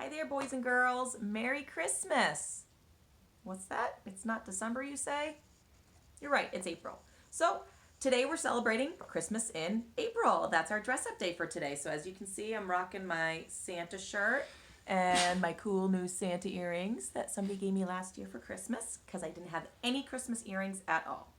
Hi there, boys and girls. Merry Christmas. What's that? It's not December, you say? You're right, it's April. So today we're celebrating Christmas in April. That's our dress up day for today. So as you can see, I'm rocking my Santa shirt and my cool new Santa earrings that somebody gave me last year for Christmas because I didn't have any Christmas earrings at all.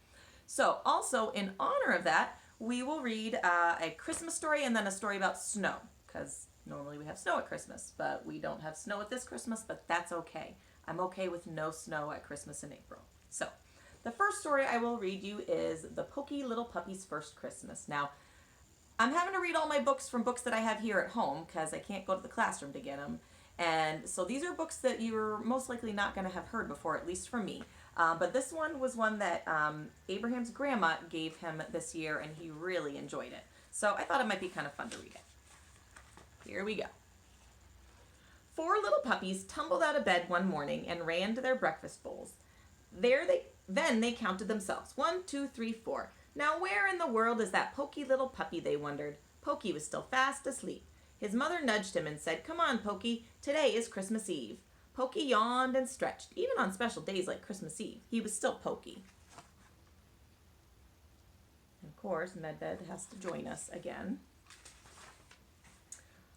So also in honor of that, we will read a Christmas story and then a story about snow because normally we have snow at Christmas, but we don't have snow at this Christmas, but that's okay. I'm okay with no snow at Christmas in April. So the first story I will read you is The Pokey Little Puppy's First Christmas. Now, I'm having to read all my books from books that I have here at home because I can't go to the classroom to get them. And so these are books that you're most likely not going to have heard before, at least from me. But this one was one that Abraham's grandma gave him this year, and he really enjoyed it. So I thought it might be kind of fun to read it. Here we go. 4 little puppies tumbled out of bed one morning and ran to their breakfast bowls. Then they counted themselves. 1, 2, 3, 4. Now where in the world is that Pokey little puppy, they wondered. Pokey was still fast asleep. His mother nudged him and said, "Come on, Pokey, today is Christmas Eve." Pokey yawned and stretched. Even on special days like Christmas Eve, he was still Pokey. And of course, Medved has to join us again.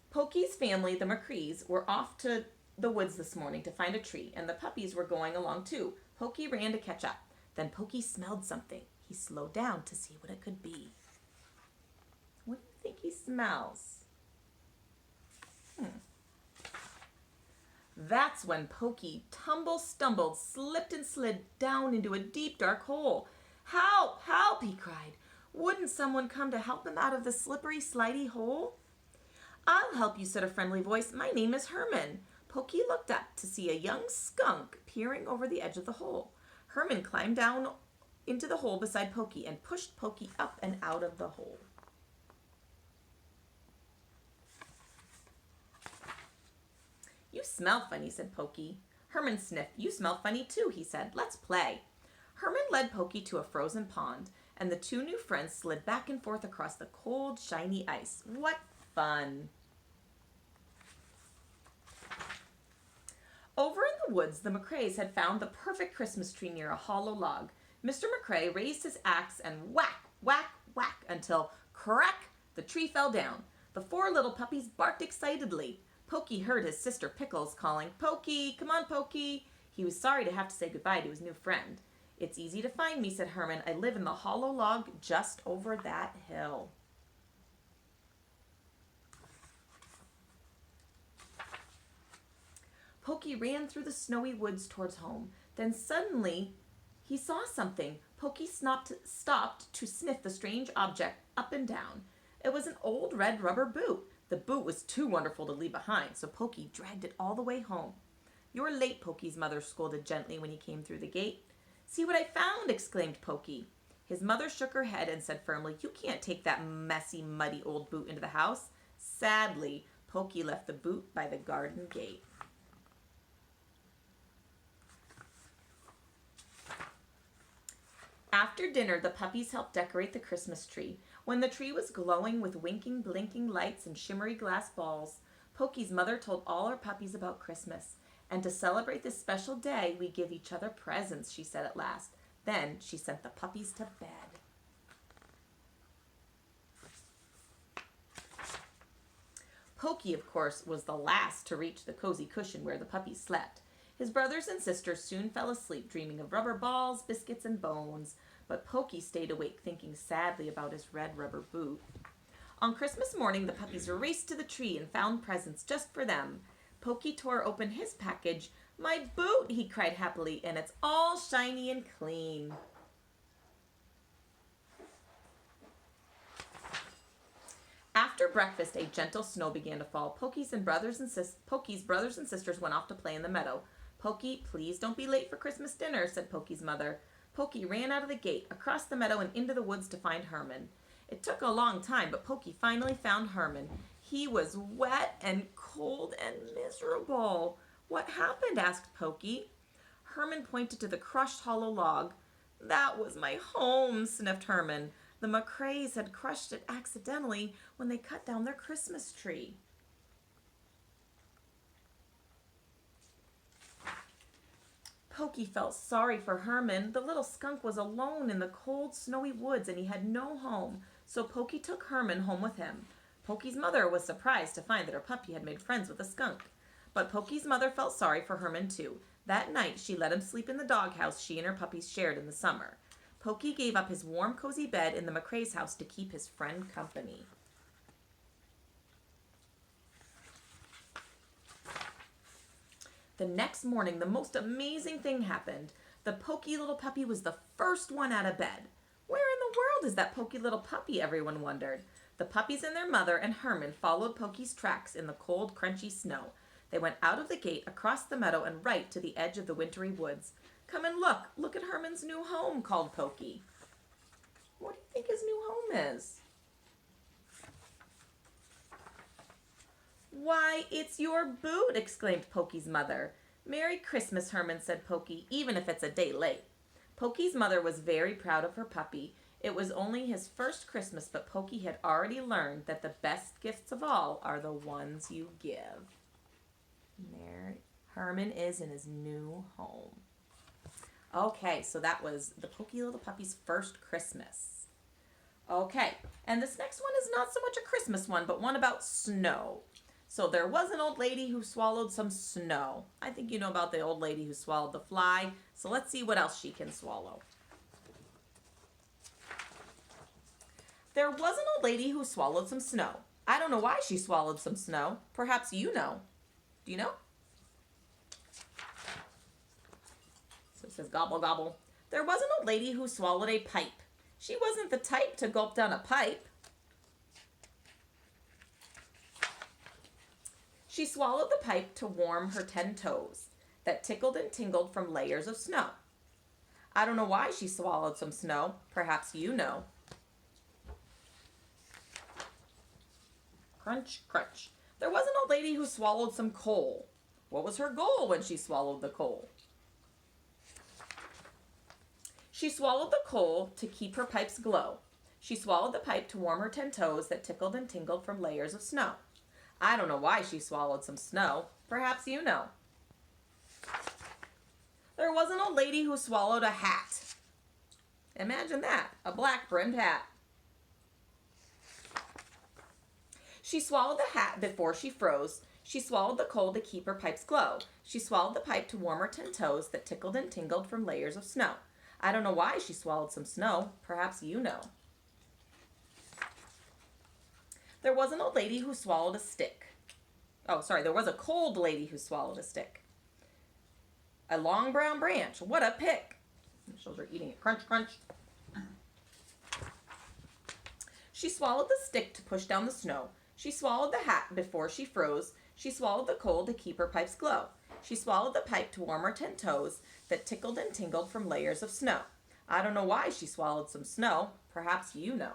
Pokey's family, the McCrees, were off to the woods this morning to find a tree, and the puppies were going along too. Pokey ran to catch up. Then Pokey smelled something. He slowed down to see what it could be. What do you think he smells? That's when Pokey stumbled, slipped and slid down into a deep, dark hole. "Help! Help!" he cried. Wouldn't someone come to help him out of the slippery, slidey hole? "I'll help you," said a friendly voice. "My name is Herman." Pokey looked up to see a young skunk peering over the edge of the hole. Herman climbed down into the hole beside Pokey and pushed Pokey up and out of the hole. "You smell funny," said Pokey. Herman sniffed. "You smell funny too," he said. "Let's play." Herman led Pokey to a frozen pond, and the 2 new friends slid back and forth across the cold, shiny ice. What fun! Over in the woods, the McCraes had found the perfect Christmas tree near a hollow log. Mr. McCrae raised his axe and whack, whack, whack until, crack, the tree fell down. The 4 little puppies barked excitedly. Pokey heard his sister Pickles calling, "Pokey, come on, Pokey." He was sorry to have to say goodbye to his new friend. "It's easy to find me," said Herman. "I live in the hollow log just over that hill." Pokey ran through the snowy woods towards home. Then suddenly he saw something. Pokey stopped to sniff the strange object up and down. It was an old red rubber boot. The boot was too wonderful to leave behind, so Pokey dragged it all the way home. "You're late," Pokey's mother scolded gently when he came through the gate. "See what I found!" exclaimed Pokey. His mother shook her head and said firmly, "You can't take that messy, muddy old boot into the house." Sadly, Pokey left the boot by the garden gate. After dinner, the puppies helped decorate the Christmas tree. When the tree was glowing with winking, blinking lights and shimmery glass balls, Pokey's mother told all her puppies about Christmas. "And to celebrate this special day, we give each other presents," she said at last. Then she sent the puppies to bed. Pokey, of course, was the last to reach the cozy cushion where the puppies slept. His brothers and sisters soon fell asleep, dreaming of rubber balls, biscuits, and bones. But Pokey stayed awake, thinking sadly about his red rubber boot. On Christmas morning, the puppies raced to the tree and found presents just for them. Pokey tore open his package. "My boot!" he cried happily, "and it's all shiny and clean." After breakfast, a gentle snow began to fall. Pokey's brothers and sisters went off to play in the meadow. "Pokey, please don't be late for Christmas dinner," said Pokey's mother. Pokey ran out of the gate, across the meadow, and into the woods to find Herman. It took a long time, but Pokey finally found Herman. He was wet and cold and miserable. "What happened?" asked Pokey. Herman pointed to the crushed hollow log. "That was my home," sniffed Herman. "The McCraes had crushed it accidentally when they cut down their Christmas tree." Pokey felt sorry for Herman. The little skunk was alone in the cold, snowy woods and he had no home. So Pokey took Herman home with him. Pokey's mother was surprised to find that her puppy had made friends with a skunk. But Pokey's mother felt sorry for Herman too. That night, she let him sleep in the doghouse she and her puppies shared in the summer. Pokey gave up his warm, cozy bed in the McCrae's house to keep his friend company. The next morning, the most amazing thing happened. The Pokey little puppy was the first one out of bed. Where in the world is that Pokey little puppy, everyone wondered. The puppies and their mother and Herman followed Pokey's tracks in the cold, crunchy snow. They went out of the gate, across the meadow, and right to the edge of the wintry woods. Come and look. Look at Herman's new home, called Pokey. What do you think his new home is? Why, it's your boot, exclaimed Pokey's mother. Merry Christmas, Herman, said Pokey, even if it's a day late. Pokey's mother was very proud of her puppy. It was only his first Christmas, but Pokey had already learned that the best gifts of all are the ones you give. Herman is in his new home. Okay, so that was the Pokey little puppy's first Christmas. Okay, and this next one is not so much a Christmas one, but one about snow. So there was an old lady who swallowed some snow. I think you know about the old lady who swallowed the fly. So let's see what else she can swallow. There was an old lady who swallowed some snow. I don't know why she swallowed some snow. Perhaps you know. Do you know? So it says gobble, gobble. There was an old lady who swallowed a pipe. She wasn't the type to gulp down a pipe. She swallowed the pipe to warm her 10 toes that tickled and tingled from layers of snow. I don't know why she swallowed some snow. Perhaps you know. Crunch, crunch. There was an old lady who swallowed some coal. What was her goal when she swallowed the coal? She swallowed the coal to keep her pipes glow. She swallowed the pipe to warm her 10 toes that tickled and tingled from layers of snow. I don't know why she swallowed some snow. Perhaps you know. There was an old lady who swallowed a hat. Imagine that, a black brimmed hat. She swallowed the hat before she froze. She swallowed the coal to keep her pipes glow. She swallowed the pipe to warm her 10 toes that tickled and tingled from layers of snow. I don't know why she swallowed some snow. Perhaps you know. There was an old lady who swallowed a stick. Oh, sorry, there was a cold lady who swallowed a stick. A long brown branch. What a pick. The children are eating it. Crunch, crunch. She swallowed the stick to push down the snow. She swallowed the hat before she froze. She swallowed the coal to keep her pipes glow. She swallowed the pipe to warm her 10 toes that tickled and tingled from layers of snow. I don't know why she swallowed some snow. Perhaps you know.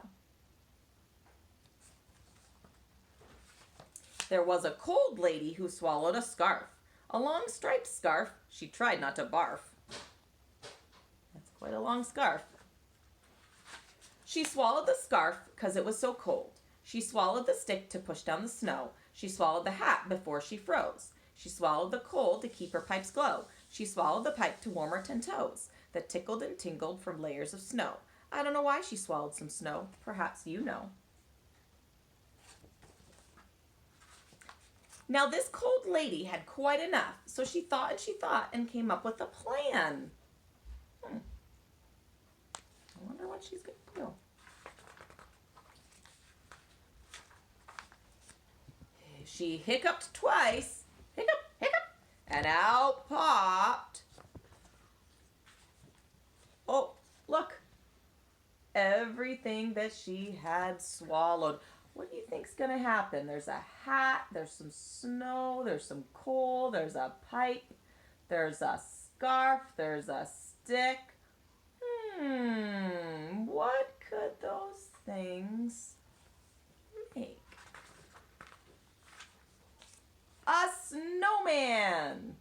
There was a cold lady who swallowed a scarf. A long striped scarf. She tried not to barf. That's quite a long scarf. She swallowed the scarf because it was so cold. She swallowed the stick to push down the snow. She swallowed the hat before she froze. She swallowed the coal to keep her pipes glow. She swallowed the pipe to warm her 10 toes that tickled and tingled from layers of snow. I don't know why she swallowed some snow. Perhaps you know. Now this cold lady had quite enough, so she thought and came up with a plan. I wonder what she's going to do. She hiccuped twice, hiccup, hiccup, and out popped. Oh, look, everything that she had swallowed. What do you think's gonna happen? There's a hat, there's some snow, there's some coal, there's a pipe, there's a scarf, there's a stick. What could those things make? A snowman!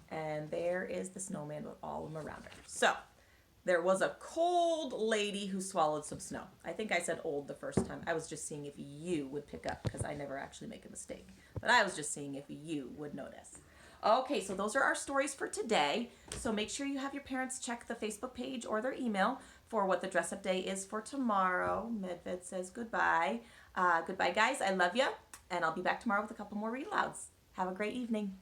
And there is the snowman with all of them around her. So, There was a cold lady who swallowed some snow. I think I said old the first time. I was just seeing if you would pick up because I never actually make a mistake. But I was just seeing if you would notice. Okay, so those are our stories for today. So make sure you have your parents check the Facebook page or their email for what the dress up day is for tomorrow. Medved says goodbye. Goodbye, guys. I love you. And I'll be back tomorrow with a couple more read alouds. Have a great evening.